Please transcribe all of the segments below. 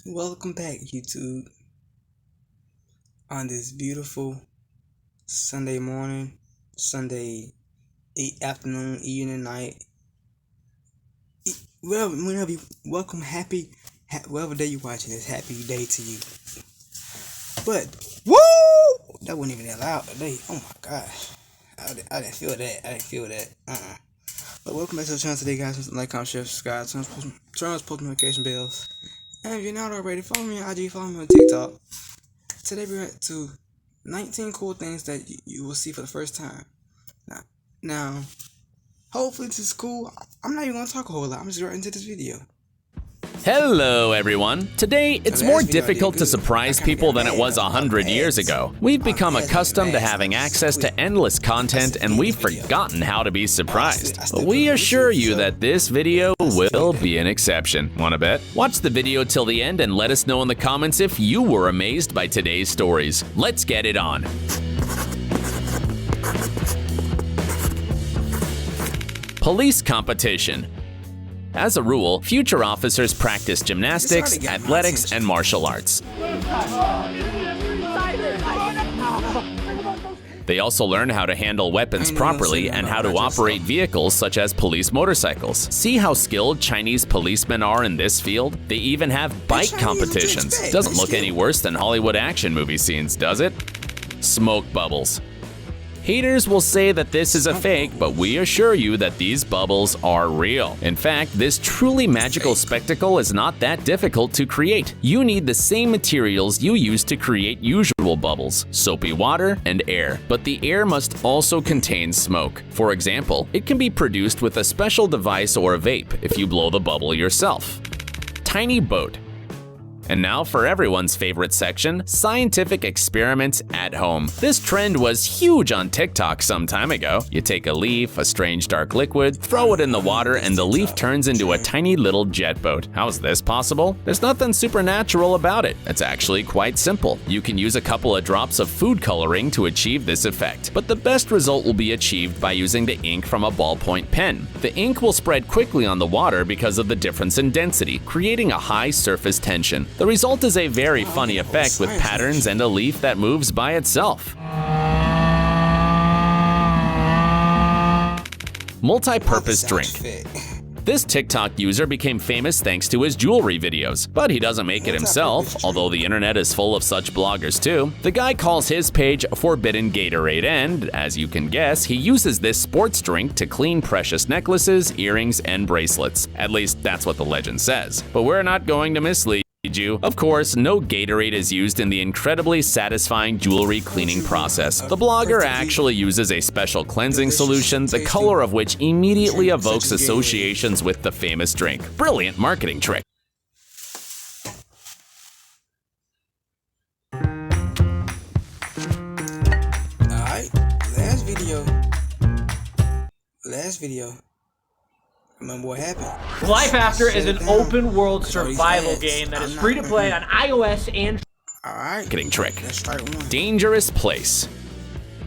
Welcome back, YouTube, on this beautiful Sunday morning, Sunday afternoon, evening, night. Whenever you welcome, whatever day you're watching this, happy day to you. But woo, that wasn't even that loud today. Oh my gosh, I didn't feel that. But welcome back to the channel today, guys. Like, comment, share, subscribe, turn on post notification bells. And if you're not already, follow me on IG, follow me on TikTok. Today we're at to 19 cool things that you will see for the first time. Now, hopefully this is cool. I'm not even going to talk a whole lot. I'm just right into this video. Hello everyone! Today, it's more difficult to surprise people than it was 100 years ago. We've become accustomed to having access to endless content and we've forgotten how to be surprised. But we assure you that this video will be an exception. Wanna bet? Watch the video till the end and let us know in the comments if you were amazed by today's stories. Let's get it on! Police competition. As a rule, future officers practice gymnastics, athletics, and martial arts. They also learn how to handle weapons properly and how to operate vehicles such as police motorcycles. See how skilled Chinese policemen are in this field? They even have bike competitions. Doesn't look any worse than Hollywood action movie scenes, does it? Smoke bubbles. Haters will say that this is a fake, but we assure you that these bubbles are real. In fact, this truly magical spectacle is not that difficult to create. You need the same materials you use to create usual bubbles, soapy water and air. But the air must also contain smoke. For example, it can be produced with a special device or a vape if you blow the bubble yourself. Tiny boat. And now for everyone's favorite section, scientific experiments at home. This trend was huge on TikTok some time ago. You take a leaf, a strange dark liquid, throw it in the water, and the leaf turns into a tiny little jet boat. How is this possible? There's nothing supernatural about it. It's actually quite simple. You can use a couple of drops of food coloring to achieve this effect, but the best result will be achieved by using the ink from a ballpoint pen. The ink will spread quickly on the water because of the difference in density, creating a high surface tension. The result is a very funny effect with patterns and a leaf that moves by itself. Multi-purpose drink. This TikTok user became famous thanks to his jewelry videos, but he doesn't make it himself, although the internet is full of such bloggers too. The guy calls his page Forbidden Gatorade and, as you can guess, he uses this sports drink to clean precious necklaces, earrings, and bracelets. At least that's what the legend says. But we're not going to mislead you. Of course, no Gatorade is used in the incredibly satisfying jewelry cleaning process. The blogger actually uses a special cleansing solution, the color of which immediately evokes associations with the famous drink. Brilliant marketing trick. Alright, last video. Remember what happened? Life After is an open world survival game that is free to play on iOS and Marketing trick. Dangerous place.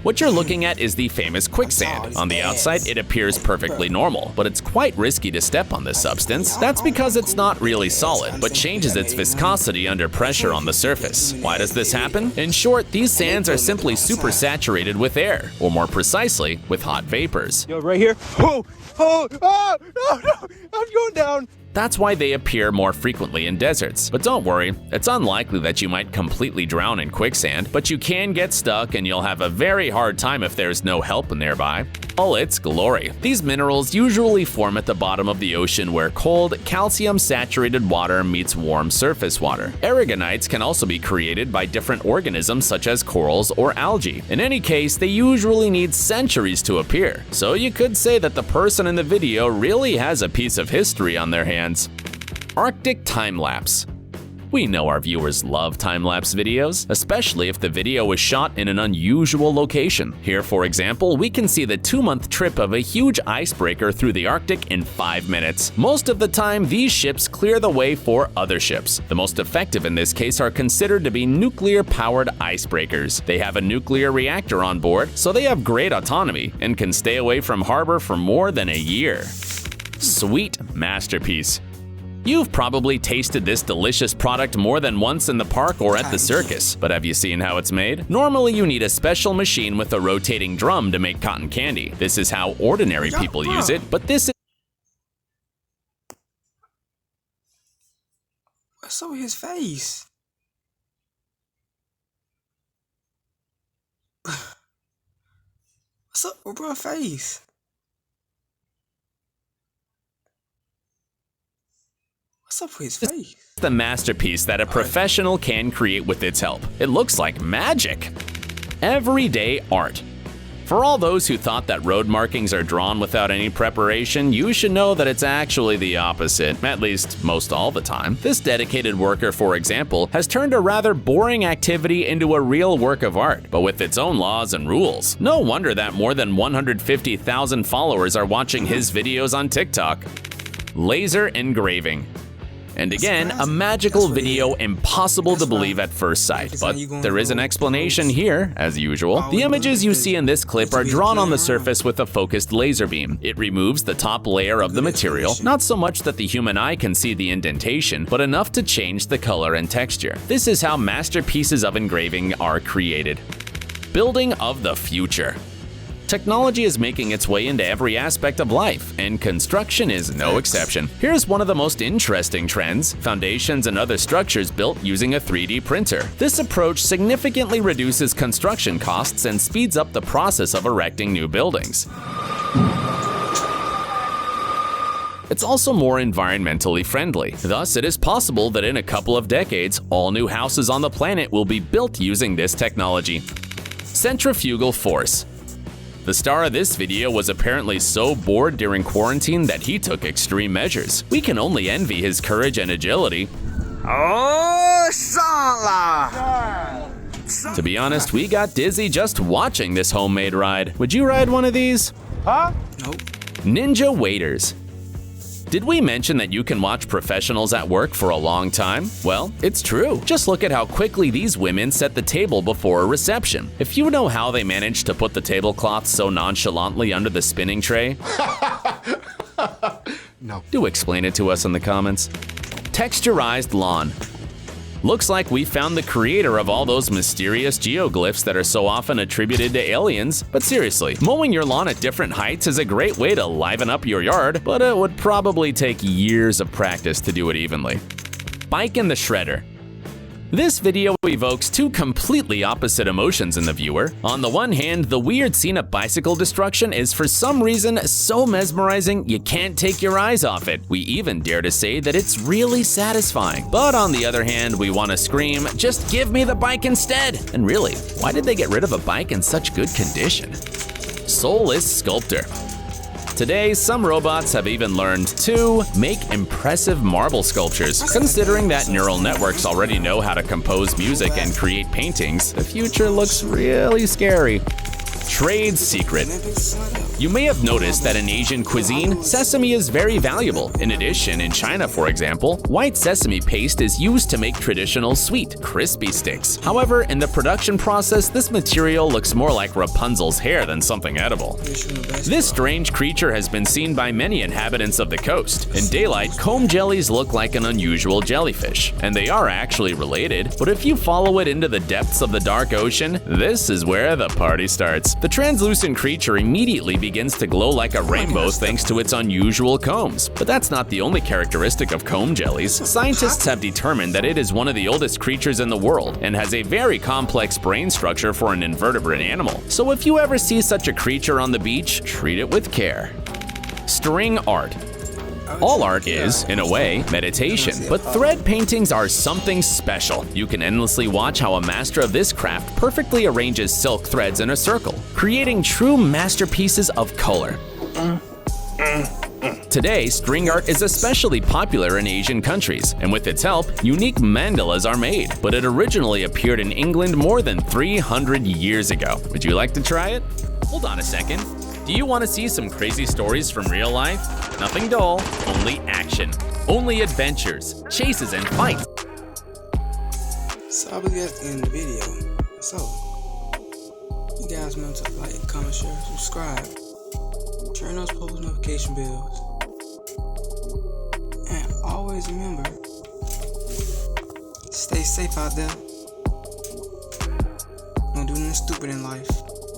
What you're looking at is the famous quicksand. On the outside, it appears perfectly normal, but it's quite risky to step on this substance. That's because it's not really solid, but changes its viscosity under pressure on the surface. Why does this happen? In short, these sands are simply supersaturated with air, or more precisely, with hot vapors. Yo, right here. No, I'm going down. That's why they appear more frequently in deserts. But don't worry, it's unlikely that you might completely drown in quicksand, but you can get stuck and you'll have a very hard time if there's no help nearby. All its glory. These minerals usually form at the bottom of the ocean where cold, calcium-saturated water meets warm surface water. Aragonites can also be created by different organisms such as corals or algae. In any case, they usually need centuries to appear. So you could say that the person in the video really has a piece of history on their hands. Arctic time-lapse. We know our viewers love time-lapse videos, especially if the video was shot in an unusual location. Here, for example, we can see the 2-month trip of a huge icebreaker through the Arctic in 5 minutes. Most of the time, these ships clear the way for other ships. The most effective in this case are considered to be nuclear-powered icebreakers. They have a nuclear reactor on board, so they have great autonomy and can stay away from harbor for more than a year. Sweet masterpiece. You've probably tasted this delicious product more than once in the park or at the circus, but have you seen how it's made? Normally you need a special machine with a rotating drum to make cotton candy. This is how ordinary people use it, but this is... What's up with his face? What's up with bro face? What's up with his face? The masterpiece that a professional can create with its help. It looks like magic. Everyday art. For all those who thought that road markings are drawn without any preparation, you should know that it's actually the opposite, at least most all the time. This dedicated worker, for example, has turned a rather boring activity into a real work of art, but with its own laws and rules. No wonder that more than 150,000 followers are watching his videos on TikTok. Laser engraving. And again, a magical video impossible to believe at first sight, but there is an explanation here, as usual. The images you see in this clip are drawn on the surface with a focused laser beam. It removes the top layer of the material, not so much that the human eye can see the indentation, but enough to change the color and texture. This is how masterpieces of engraving are created. Building of the future. Technology is making its way into every aspect of life, and construction is no exception. Here's one of the most interesting trends: foundations and other structures built using a 3D printer. This approach significantly reduces construction costs and speeds up the process of erecting new buildings. It's also more environmentally friendly. Thus, it is possible that in a couple of decades, all new houses on the planet will be built using this technology. Centrifugal force. The star of this video was apparently so bored during quarantine that he took extreme measures. We can only envy his courage and agility. Oh, Soulless! To be honest, we got dizzy just watching this homemade ride. Would you ride one of these? Huh? Nope. Ninja waiters. Did we mention that you can watch professionals at work for a long time? Well, it's true. Just look at how quickly these women set the table before a reception. If you know how they managed to put the tablecloth so nonchalantly under the spinning tray, no. Do explain it to us in the comments. Texturized lawn. Looks like we found the creator of all those mysterious geoglyphs that are so often attributed to aliens. But seriously, mowing your lawn at different heights is a great way to liven up your yard, but it would probably take years of practice to do it evenly. Bike in the shredder. This video evokes two completely opposite emotions in the viewer. On the one hand, the weird scene of bicycle destruction is for some reason so mesmerizing you can't take your eyes off it. We even dare to say that it's really satisfying. But on the other hand, we want to scream, just give me the bike instead! And really, why did they get rid of a bike in such good condition? Soulless sculptor. Today, some robots have even learned to make impressive marble sculptures. Considering that neural networks already know how to compose music and create paintings, the future looks really scary. Trade secret. You may have noticed that in Asian cuisine, sesame is very valuable. In addition, in China, for example, white sesame paste is used to make traditional sweet, crispy sticks. However, in the production process, this material looks more like Rapunzel's hair than something edible. This strange creature has been seen by many inhabitants of the coast. In daylight, comb jellies look like an unusual jellyfish, and they are actually related, but if you follow it into the depths of the dark ocean, this is where the party starts. The translucent creature immediately begins to glow like a rainbow thanks to its unusual combs. But that's not the only characteristic of comb jellies. Scientists have determined that it is one of the oldest creatures in the world and has a very complex brain structure for an invertebrate animal. So if you ever see such a creature on the beach, treat it with care. String art. All art is, in a way, meditation, but thread paintings are something special. You can endlessly watch how a master of this craft perfectly arranges silk threads in a circle, creating true masterpieces of color. Today, string art is especially popular in Asian countries, and with its help, unique mandalas are made, but it originally appeared in England more than 300 years ago. Would you like to try it? Hold on a second. Do you want to see some crazy stories from real life? Nothing dull, only action. Only adventures, chases, and fights. So I'll be at the end of the video. So, you guys remember to like, comment, share, subscribe. Turn those post notification bells. And always always remember, stay safe out there. Don't do nothing stupid in life.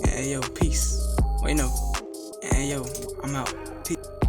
And hey, yo, peace. Wait, no. And hey, yo, I'm out. Peace.